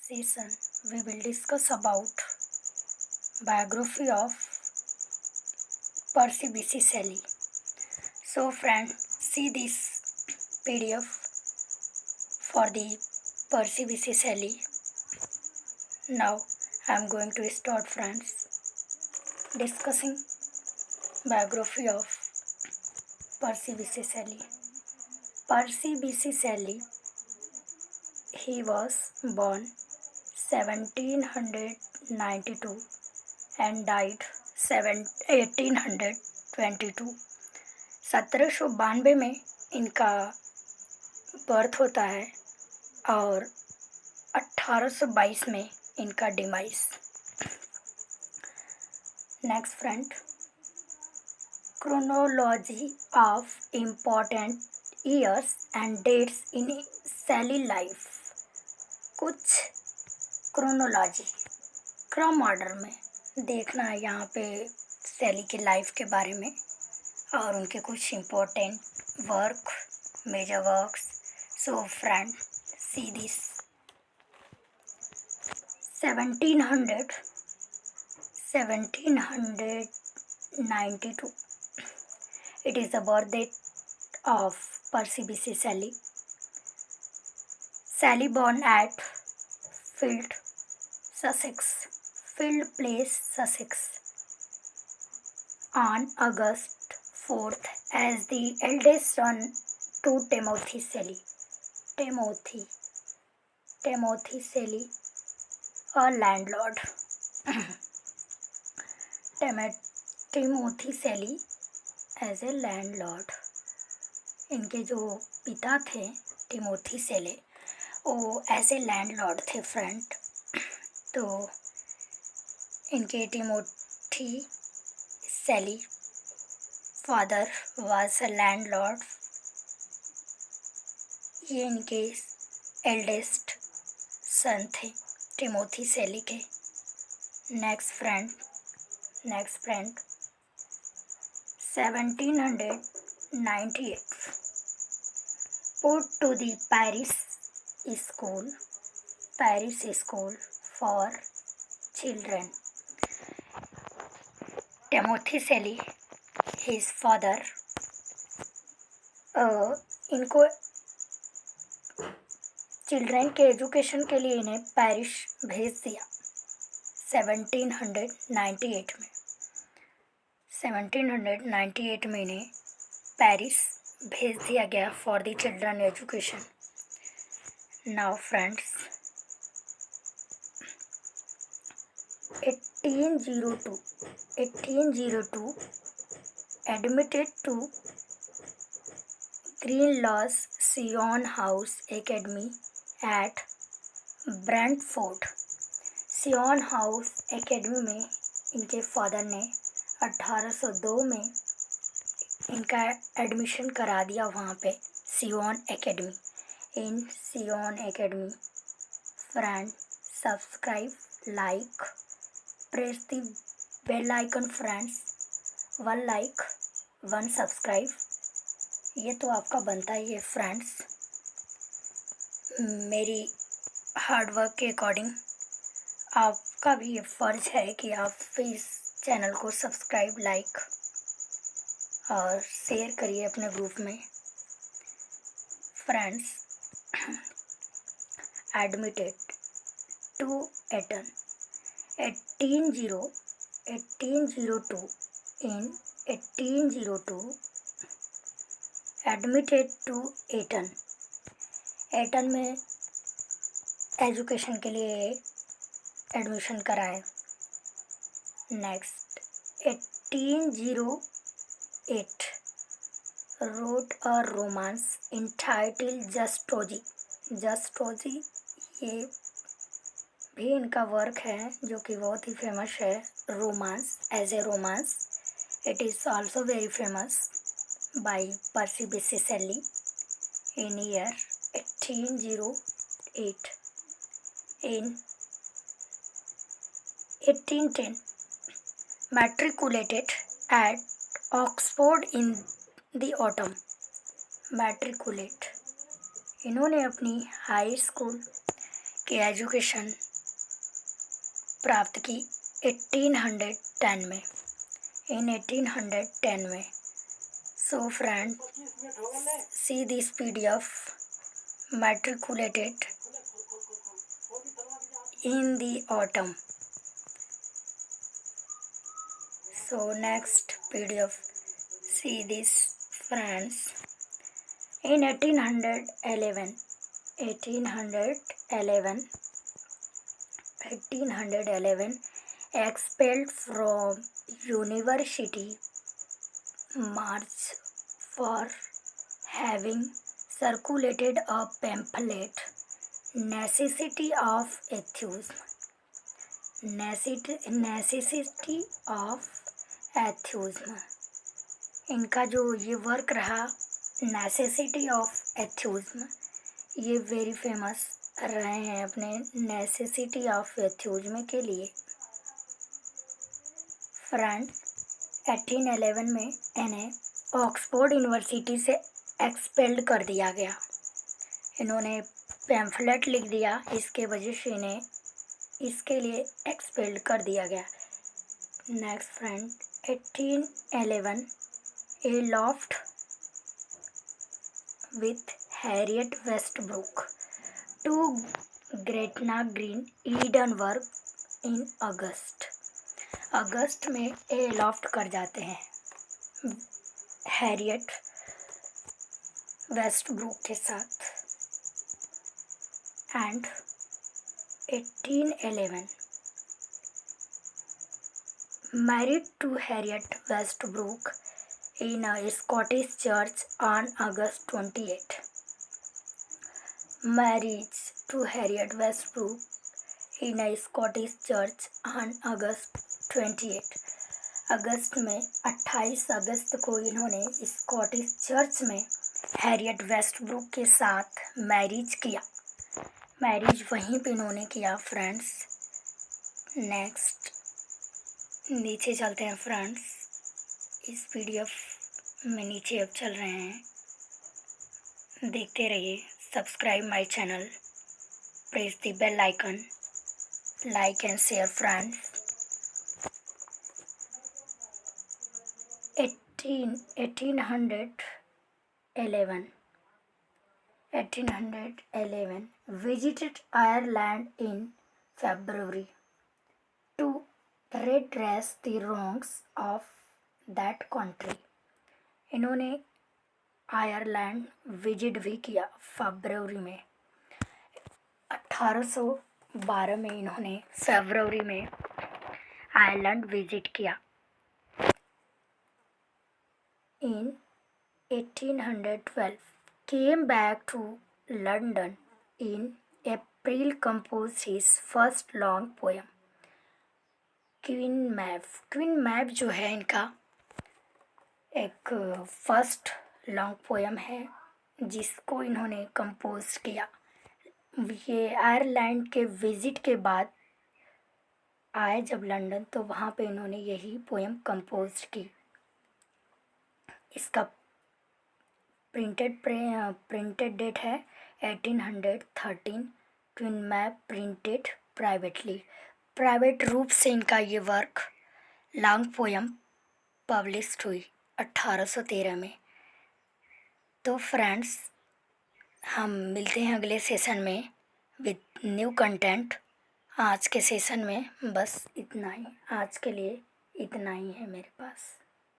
session, we will discuss about biography of Percy B.C. Shelley. So friend, see this PDF for the Percy B.C. Shelley. Now I am going to start friends discussing biography of Percy B.C. Shelley. Percy B.C. Shelley, he was born 1792 and died 1822। 1792 में इनका birth होता है और 1822 में इनका demise. Next friend, chronology of important years and dates in Shelley life. कुछ chronology क्रम order में देखना है यहाँ पे शैली की लाइफ के बारे में और उनके कुछ important work, major works. So friend, see this 1792 it is the birth date of Percy B.C. Shelley. Shelley born at Field Place, Sussex on August 4th as the eldest son to Timothy Shelley. Timothy Shelley, a landlord. Timothy Shelley as a landlord. इनके जो पिता थे Timothy सेले, वो as a landlord थे friend. तो इनके Timothy सेली father was a landlord. ये इनके एल्डेस्ट सन थे टिमोथी सेली के। Next friend 1798 put to the Paris school for children. Timothy Shelley, his father, इनको चिल्ड्रन के एजुकेशन के लिए इन्हें पेरिस भेज दिया 1798 में इन्हें पेरिस भेज दिया गया for the children education. Now friends, 1802 admitted to Greenlaw's Sion House Academy at Brentford. Sion House Academy में इनके फादर ने 1802 में इनका एडमिशन करा दिया वहाँ पे Sion academy. In Sion academy friend, subscribe, like, press the bell icon friends. 1 like 1 subscribe, ये तो आपका बनता ही है फ्रेंड्स। मेरी हार्ड वर्क के अकॉर्डिंग आपका भी ये फ़र्ज़ है कि आप इस चैनल को सब्सक्राइब, लाइक और शेयर करिए अपने ग्रुप में। Friends, admitted to Eton 1802 in 1802 admitted to Eton में एजुकेशन के लिए एडमिशन कराए। Next 1808 wrote a romance entitled Zastrozzi. ये भी इनका वर्क है जो कि बहुत ही फेमस है। Romance, as a romance, it is also very famous by Percy B.C. Shelley in year 1808। In 1810 matriculated at Oxford in the autumn। Matriculate, इन्होंने अपनी हाई स्कूल की एजुकेशन प्राप्त की 1810 में, इन 1810 में। सो friend, see this PDF matriculated in the autumn. So next PDF, see this friends. In 1811, 1811, expelled from university, march for having circulated a pamphlet, Necessity of Atheism. Necessity of Atheism. इनका जो ये work रहा necessity of एथ्यूज्म, ये very famous रहे हैं अपने necessity of एथ्यूज्म के लिए। फ्रेंड, 1811 में इन्हें ऑक्सफोर्ड यूनिवर्सिटी से एक्सपेल्ड कर दिया गया। इन्होंने पैम्फलेट लिख दिया, इसके वजह से इन्हें इसके लिए एक्सपेल्ड कर दिया गया। Next friend, 1811, A loft with Harriet Westbrook to Gretna Green, Edinburgh in August. अगस्त में ए लॉफ्ट कर जाते हैं हैरियट वेस्टब्रूक के साथ। And 1811, married to Harriet Westbrook in a Scottish church on August 28. Marriage to Harriet Westbrook in a Scottish church on August 28. अगस्त में 28 अगस्त को इन्होंने Scottish church में हैरियट वेस्टब्रूक के साथ मैरिज किया। मैरिज वहीं पे इन्होंने किया फ्रेंड्स। नेक्स्ट नीचे चलते हैं फ्रेंड्स, इस PDF में नीचे अब चल रहे हैं, देखते रहिए। Subscribe my channel, press the bell icon, like and share friends. 1811 visited Ireland in February to redress the wrongs of that country. इन्होंने आयरलैंड विजिट भी किया फरवरी में। 1812 में इन्होंने फरवरी में आयरलैंड विजिट किया। In 1812 came back to London in April, composed his first long poem, Queen Maeve. Queen Maeve जो है इनका एक फर्स्ट लॉन्ग पोएम है जिसको इन्होंने कंपोज किया। ये आयरलैंड के विजिट के बाद आए जब लंदन, तो वहाँ पे इन्होंने यही पोएम कंपोज की। इसका प्रिंटेड डेट है 1813। क्वीन मैव प्रिंटेड प्राइवेटली, प्राइवेट रूप से इनका ये वर्क लॉन्ग पोएम पब्लिश्ड हुई 1813 में। तो फ्रेंड्स, हम मिलते हैं अगले सेशन में विद न्यू कंटेंट। आज के सेशन में बस इतना ही, आज के लिए इतना ही है मेरे पास।